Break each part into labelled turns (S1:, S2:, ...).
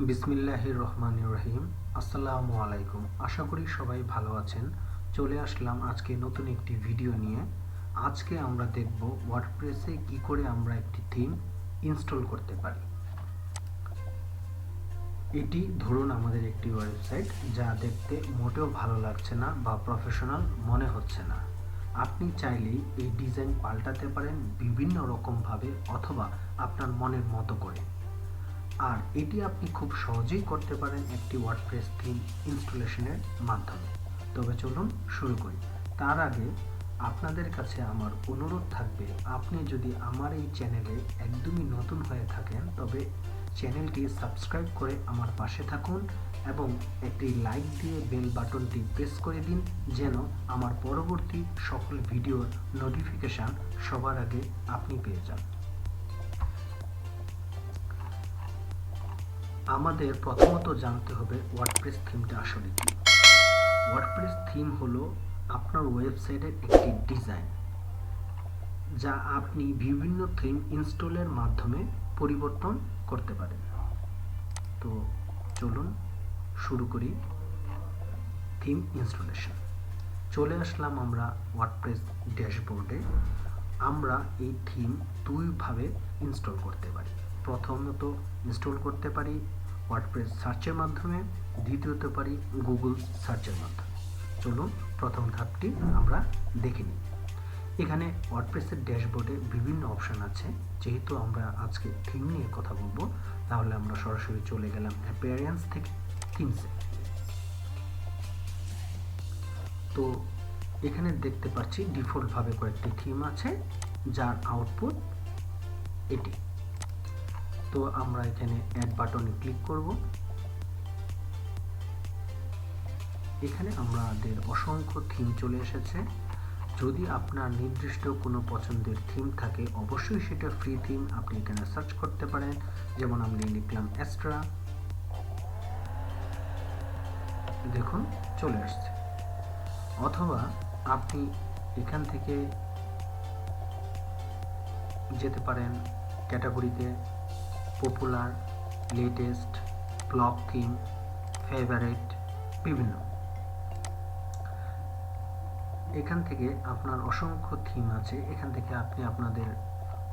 S1: বিসমিল্লাহির রহমানির রহিম। আসসালামু আলাইকুম। আশা করি সবাই ভালো আছেন। চলে আসলাম আজকে নতুন একটি ভিডিও নিয়ে। আজকে আমরা দেখব ওয়ার্ডপ্রেসে কি করে আমরা একটি থিম ইনস্টল করতে পারি। এটি ধরুন আমাদের একটি ওয়েবসাইট যা দেখতে মোটেও ভালো লাগছে না বা প্রফেশনাল মনে হচ্ছে না। আপনি চাইলেই এই ডিজাইন পাল্টাতে পারেন বিভিন্ন রকমভাবে অথবা আপনার মনের মতো করে। আর এটি আপনি খুব সহজেই করতে পারেন একটি ওয়ার্ডপ্রেস থিম ইনস্টলেশনের মাধ্যমে। তবে চলুন শুরু করি। তার আগে আপনাদের কাছে আমার অনুরোধ থাকবে, আপনি যদি আমার এই চ্যানেলে একদমই নতুন হয়ে থাকেন তবে চ্যানেলটি সাবস্ক্রাইব করে আমার পাশে থাকুন এবং একটি লাইক দিয়ে বেল বাটনটি প্রেস করে দিন যেন আমার পরবর্তী সকল ভিডিওর নোটিফিকেশান সবার আগে আপনি পেয়ে যান। আমাদের প্রথমত জানতে হবে ওয়ার্ডপ্রেস থিমটা আসলে কি। ওয়ার্ডপ্রেস থিম হলো আপনার ওয়েবসাইটের একটি ডিজাইন যা আপনি বিভিন্ন থিম ইনস্টলের মাধ্যমে পরিবর্তন করতে পারেন। তো চলুন শুরু করি থিম ইনস্টলেশন। চলে আসলাম আমরা ওয়ার্ডপ্রেস ড্যাশবোর্ডে। আমরা এই থিম দুইভাবে ইনস্টল করতে পারি। প্রথমত ইনস্টল করতে পারি ওয়ার্ডপ্রেস সার্চের মাধ্যমে, দ্বিতীয়ত পারি গুগল সার্চের মাধ্যমে। চলুন প্রথম ধাপটি আমরা দেখে নিই। এখানে ওয়ার্ডপ্রেসের ড্যাশবোর্ডে বিভিন্ন অপশান আছে। যেহেতু আমরা আজকে থিম নিয়ে কথা বলবো তাহলে আমরা সরাসরি চলে গেলাম অ্যাপিয়ারেন্স থেকে থিমসে। তো এখানে দেখতে পাচ্ছি ডিফল্টভাবে কয়েকটি থিম আছে যার আউটপুট এটি। তো আমরা এখানে অ্যাড বাটনে ক্লিক করব। এখানে আমাদের অসংখ্য থিম চলে এসেছে। যদি আপনার নির্দিষ্ট কোনো পছন্দের থিম থাকে অবশ্যই সেটা ফ্রি থিম, আপনি এখানে সার্চ করতে পারেন। যেমন আমি লিখলাম এক্সট্রা, দেখুন চলে আসছে। অথবা আপনি এখান থেকে যেতে পারেন ক্যাটাগরিতে, popular, latest, block theme, favourite, বিভিন্ন। এখান থেকে আপনার অসংখ্য থিম আছে। এখান থেকে আপনি আপনাদের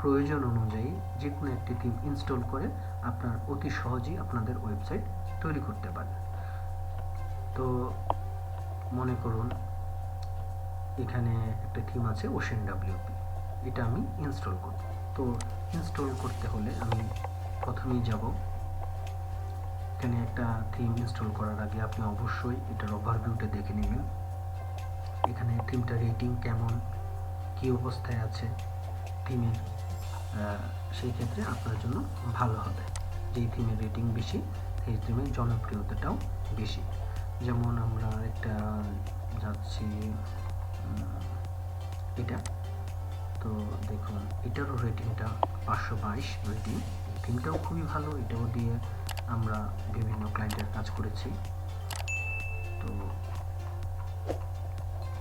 S1: প্রয়োজন অনুযায়ী যে কোনো একটি থিম ইনস্টল করে আপনার অতি সহজেই আপনাদের ওয়েবসাইট তৈরি করতে পারেন। তো মনে করুন এখানে একটা থিম আছে ওশেন ডাব্লিউপি, এটা আমি ইনস্টল করব। তো ইনস্টল করতে হলে আমি প্রথমেই যাব। এখানে একটা থিম ইনস্টল করার আগে আপনি অবশ্যই এটার ওভারভিউটা দেখে নেবেন। এখানে থিমটা রেটিং কেমন, কী অবস্থায় আছে থিমের, সেই ক্ষেত্রে আপনার জন্য ভালো হবে। যেই থিমের রেটিং বেশি সেই থিমের জনপ্রিয়তাটাও বেশি। যেমন আমরা একটা যাচ্ছি এটা, তো দেখুন এটারও রেটিংটা 522 রেটিং। থিমটাও খুবই ভালো, এটাও দিয়ে আমরা বিভিন্ন ক্লায়েন্টের কাজ করেছি। তো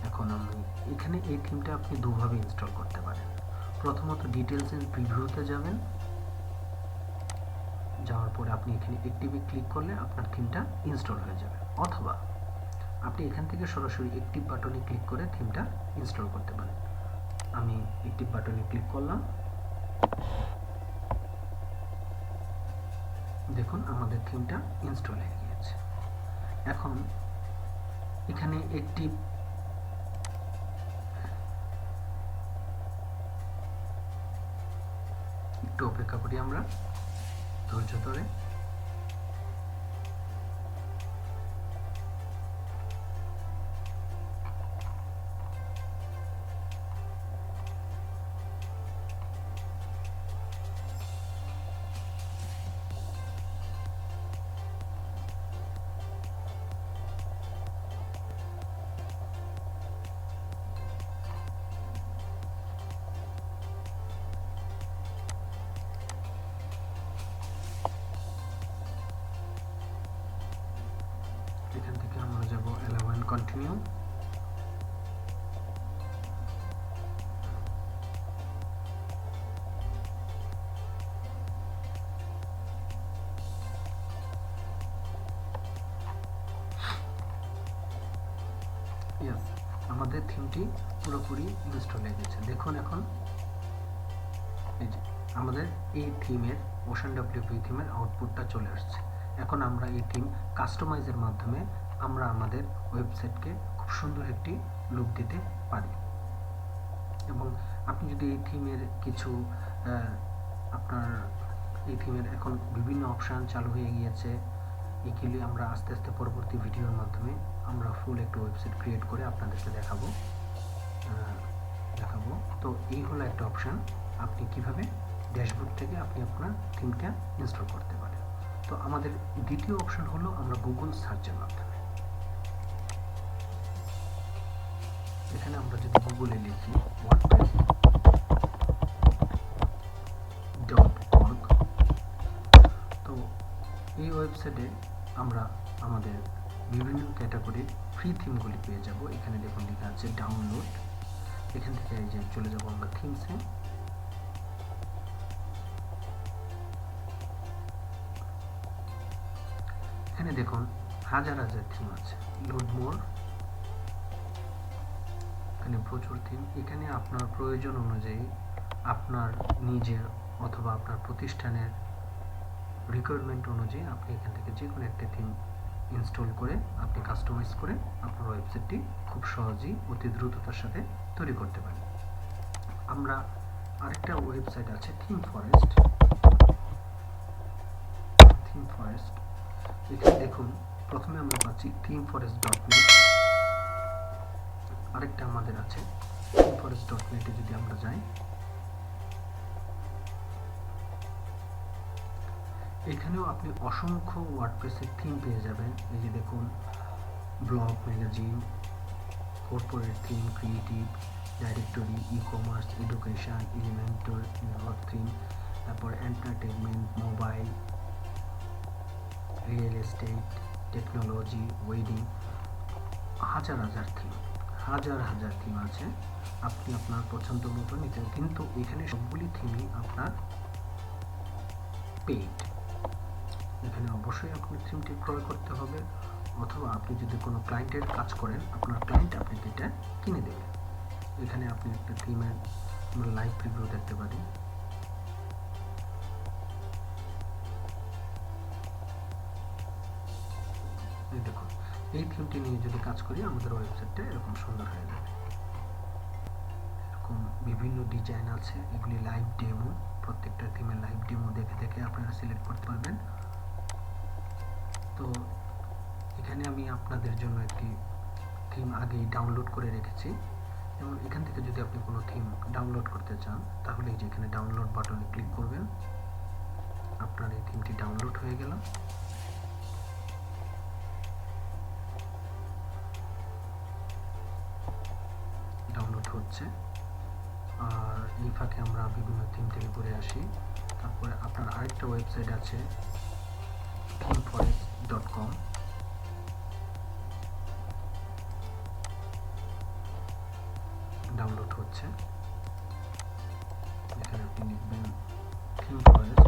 S1: এখন আমি এখানে এই থিমটা আপনি দুভাবে ইনস্টল করতে পারেন। প্রথমত ডিটেলস এন্ড প্রিভিউতে যাবেন, যাওয়ার পরে আপনি এখানে অ্যাক্টিভে ক্লিক করলে আপনার থিমটা ইনস্টল হয়ে যাবে। অথবা আপনি এখান থেকে সরাসরি অ্যাক্টিভ বাটনে ক্লিক করে থিমটা ইনস্টল করতে পারেন। আমি অ্যাক্টিভ বাটনে ক্লিক করলাম, দেখুন আমাদের থিমটা ইনস্টল হয়ে গিয়েছে। এখন এখানে একটি একটু অপেক্ষা করি আমরা ধৈর্য ধরে। এখান থেকে আমরা যাব অ্যালাউ এন্ড কন্টিনিউ। আমাদের থিমটি পুরোপুরি ইনস্টল হয়ে গেছে। দেখুন এখন এই যে আমাদের এই থিমের ওশান ডব্লিউপি থিমের আউটপুটটা চলে আসছে। এখন আমরা এই থিম কাস্টমাইজের মাধ্যমে আমরা আমাদের ওয়েবসাইটকে খুব সুন্দর একটি লুক দিতে পারি। এবং আপনি যদি এই থিমের কিছু আপনার এই থিমের এখন বিভিন্ন অপশান চালু হয়ে গিয়েছে, এগুলি আমরা আস্তে আস্তে পরবর্তী ভিডিওর মাধ্যমে আমরা ফুল একটা ওয়েবসাইট ক্রিয়েট করে আপনাদেরকে দেখাবো। তো এই হলো একটা অপশান, আপনি কিভাবে ড্যাশবোর্ড থেকে আপনি আপনার থিমটা ইনস্টল করতে পারেন। তো আমাদের দ্বিতীয় অপশান হলো আমরা গুগল সার্চের মাধ্যমে। এখানে আমরা যদি গুগলে লিখি wordpress.org, তো এই ওয়েবসাইটে আমরা আমাদের বিভিন্ন ক্যাটাগরির ফ্রি থিমগুলি পেয়ে যাব। এখানে দেখুন লেখা আছে ডাউনলোড। এখান থেকে এই যে চলে যাব আমরা থিমসে। এখানে দেখুন হাজার হাজার থিম আছে। লোড মোর, এখানে প্রচুর থিম। এখানে আপনার প্রয়োজন অনুযায়ী আপনার নিজের অথবা আপনার প্রতিষ্ঠানের রিকোয়ারমেন্ট অনুযায়ী আপনি এখান থেকে যে কোনো একটা থিম ইনস্টল করে আপনি কাস্টমাইজ করে আপনার ওয়েবসাইটটি খুব সহজেই অতি দ্রুততার সাথে তৈরি করতে পারেন। আমরা আরেকটা ওয়েবসাইট আছে থিম ফরেস্ট। এখানে দেখুন প্রথমে আমরা পাচ্ছি themeforest.net। আরেকটা আমাদের আছে themeforest.net। যদি আমরা যাই, এখানেও আপনি অসংখ্য ওয়ার্ডপ্রেসের থিম পেয়ে যাবেন। এই যে দেখুন blog, magazine, corporate theme, creative, directory, e commerce, education, Elementor theme, তারপর entertainment, mobile, real estate, technology, wedding, হাজার হাজার থিম আছে। আপনি আপনার পছন্দ মতো নিতে, কিন্তু এখানে সবগুলি থিমই আপনার পেইড। এখানে অবশ্যই আপনার থিমটি ক্রয় করতে হবে, অথবা আপনি যদি কোনো ক্লায়েন্টের কাজ করেন আপনার ক্লায়েন্ট আপনাকে এটা কিনে দেবে। এখানে আপনি একটা থিমের লাইভ রিভিউ দেখতে পারেন। দেখুন এই থিমটি নিয়ে যদি কাজ করি আমাদের ওয়েবসাইটটা এরকম সুন্দর হয়ে যাবে। এরকম বিভিন্ন ডিজাইন আছে, এগুলি লাইভ ডেমো। প্রত্যেকটা থিমের লাইভ ডেমো দেখে দেখে আপনারা সিলেক্ট করতে পারবেন। তো এখানে আমি আপনাদের জন্য একটি থিম আগেই ডাউনলোড করে রেখেছি। এবং এখান থেকে যদি আপনি কোনো থিম ডাউনলোড করতে চান তাহলে এই যে এখানে ডাউনলোড বাটনে ক্লিক করবেন, আপনার এই থিমটি ডাউনলোড হয়ে গেল। ডাউনলোড হচ্ছে, আর এই ফাঁকে আমরা বিভিন্ন থিম থেকে ঘুরে আসি। তারপরে আপনার আরেকটা ওয়েবসাইট আছে themeforest.com। ডাউনলোড হচ্ছে, এখানে আপনি লিখবেন themeforest।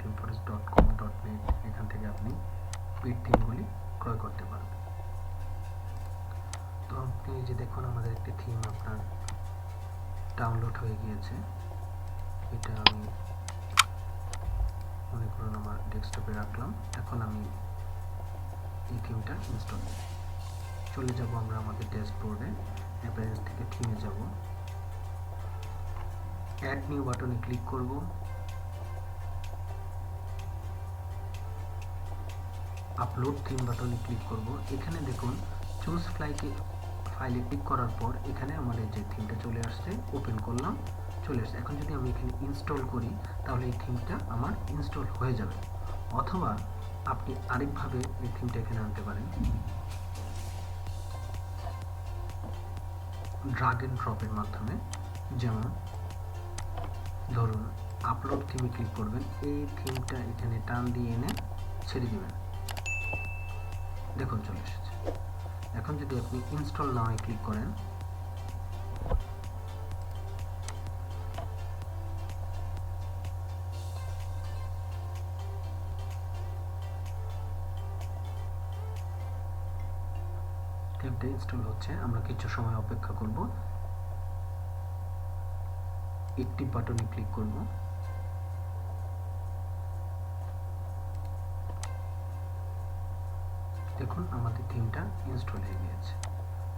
S1: themeforest.com.net, এখান থেকে আপনি পেইড থিমগুলি ক্রয় করতে পারবেন। তো আপনি যে দেখুন আমাদের একটি থিম আপনার ডাউনলোড হয়ে গিয়েছে। এটা আমি মনে করুন আমার ডেস্কটপে রাখলাম। এখন আমি এই থিমটা ইনস্টল চলে যাব আমরা আমাদের ড্যাশবোর্ডে। অ্যাপিয়ারেন্স থেকে থিমে যাব, অ্যাড নিউ বাটনে ক্লিক করব। আপলোড থিম বাটনে ক্লিক করব। এখানে দেখুন চুজ ফাইলে ক্লিক করার পর এখানে আমাদের যে থিমটা চলে আসছে, ওপেন করলাম, চলে আসছে। এখন যদি আমি এখানে ইনস্টল করি তাহলে এই থিমটা আমার ইনস্টল হয়ে যাবে। অথবা আপনি আরেকভাবে এই থিমটা এখানে আনতে পারেন। ড্রাগ এন্ড ড্রপের মাধ্যমে, যেমন ধরুন আপলোড থিমে ক্লিক করবেন, এই থিমটা এখানে টান দিয়ে এনে ছেড়ে দিবেন, দেখুন চলে এসেছে। এখন যদি আপনি ইনস্টল নাও ক্লিক করেন, থিমটা ইনস্টল হচ্ছে, আমরা কিছু সময় অপেক্ষা করব। একটি বাটনে ক্লিক করব, দেখুন আমাদের থিমটা ইনস্টল হয়ে গিয়েছে।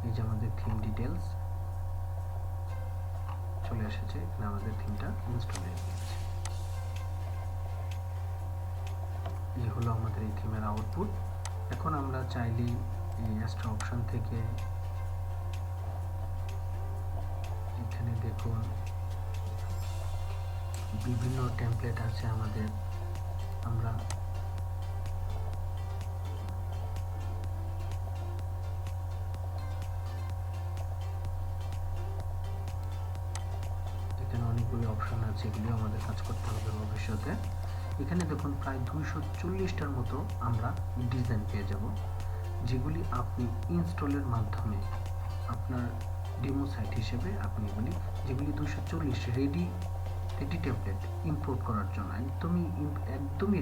S1: এই যে আমাদের থিম ডিটেলস চলে এসেছে, এখানে আমাদের থিমটা ইনস্টল হয়ে গিয়েছে। এই হলো আমাদের এই থিমের আউটপুট। এখন আমরা চাইলে এই এক্সট্রা অপশন থেকে এখানে দেখুন বিভিন্ন টেমপ্লেট আছে আমাদের, আমরা এখানে অনেকগুলো অপশন আছে, এগুলি আমাদের কাজ করতে হবে ভবিষ্যতে। এখানে দেখুন প্রায় 240টার মতো আমরা ডিজাইন পেয়ে যাব, যেগুলি আপনি ইনস্টলের মাধ্যমে আপনার ডেমো সাইট হিসেবে আপনি এগুলি, যেগুলি 240 রেডি টেমপ্লেট ইম্পোর্ট করার জন্য একদমই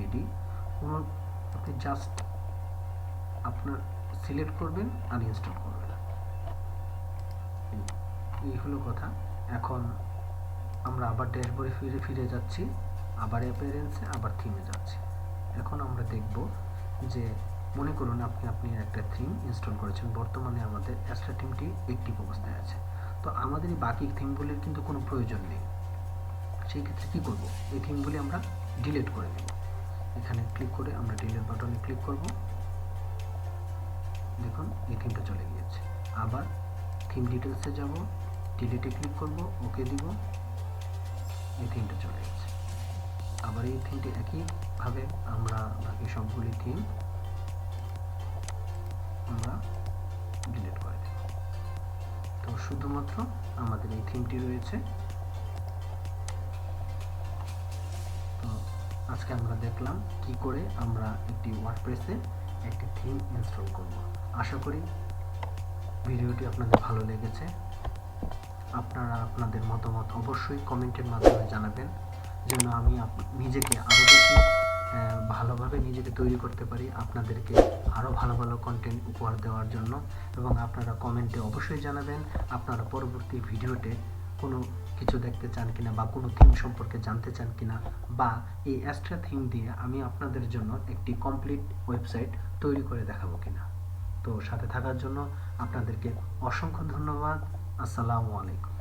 S1: রেডি। কোনো আপনি জাস্ট আপনার সিলেক্ট করবেন আর ইনস্টল করবেন, এই হলো কথা। এখন আমরা আবার ড্যাশবোর্ডে ফিরে যাচ্ছি, আবার অ্যাপিয়ারেন্সে, আবার থিমে যাচ্ছি। এখন আমরা দেখব যে মনে করুন আপনি একটা থিম ইনস্টল করেছেন, বর্তমানে আমাদের এক্সট্রা থিমটি অ্যাক্টিভ অবস্থায় আছে, তো আমাদের এই বাকি থিমগুলির কিন্তু কোনো প্রয়োজন নেই। সেই ক্ষেত্রে কী করব, এই থিমগুলি আমরা ডিলিট করে দেব। এখানে ক্লিক করে আমরা ডিলিট বাটনে ক্লিক করব, দেখুন এই থিমটা চলে গিয়েছে। আবার থিম ডিটেলসে যাব, ডিলিটে ক্লিক করব, ওকে দিব, এই থিমটা চলে গেছে। আবার এই থিমটি একইভাবে আমরা বাকি সবগুলি থিম আমরা ডিলিট করে দেব। তো শুধুমাত্র আমাদের এই থিমটি রয়েছে। তো আজকে আমরা দেখলাম কি করে আমরা একটি ওয়ার্ডপ্রেসে একটি থিম ইনস্টল করব। আশা করি ভিডিওটি আপনাদের ভালো লেগেছে। আপনারা আপনাদের মতামত অবশ্যই কমেন্টের মাধ্যমে জানাবেন, যেন আমি নিজেকে আরও বেশি ভালোভাবে নিজেকে তৈরি করতে পারি, আপনাদেরকে আরও ভালো ভালো কন্টেন্ট উপহার দেওয়ার জন্য। এবং আপনারা কমেন্টে অবশ্যই জানাবেন আপনারা পরবর্তী ভিডিওতে কোনো কিছু দেখতে চান কিনা, বা কোনো থিম সম্পর্কে জানতে চান কিনা, বা এই এক্সট্রা থিম দিয়ে আমি আপনাদের জন্য একটি কমপ্লিট ওয়েবসাইট তৈরি করে দেখাবো কিনা। তো সাথে থাকার জন্য আপনাদেরকে অসংখ্য ধন্যবাদ। আসসালামু আলাইকুম।